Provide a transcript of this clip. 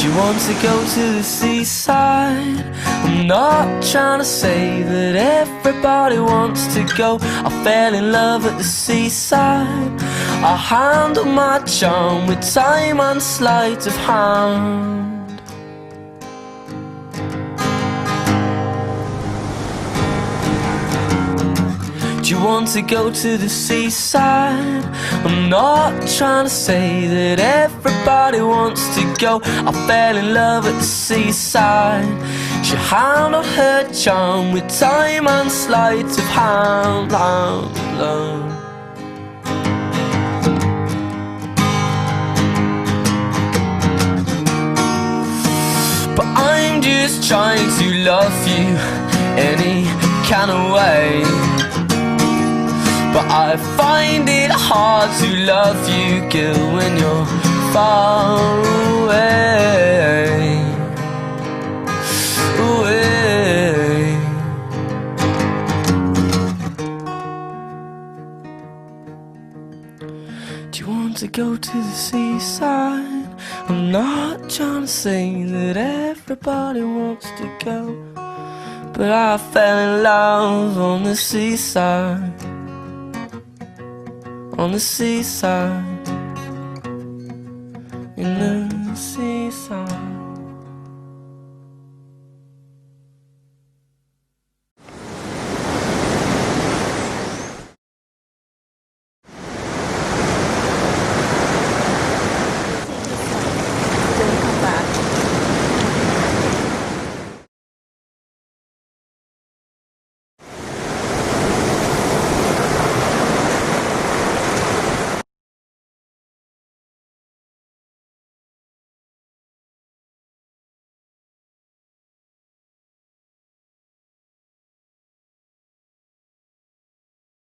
you want to go to the seaside? I'm not trying to say that everybody wants to go. I fell in love at the seaside. I handle my charm with time and sleight of hand. Do you want to go to the seaside? I'm not trying to say that everybody wants to go. I fell in love at the seaside. She handled her charm with time and sleight of hand. But I'm just trying to love you any kind of way. But I find it hard to love you, girl, when you're far away. Away. Do you want to go to the seaside? I'm not trying to say that everybody wants to go, but I fell in love on the seaside. On the seaside, in the sea.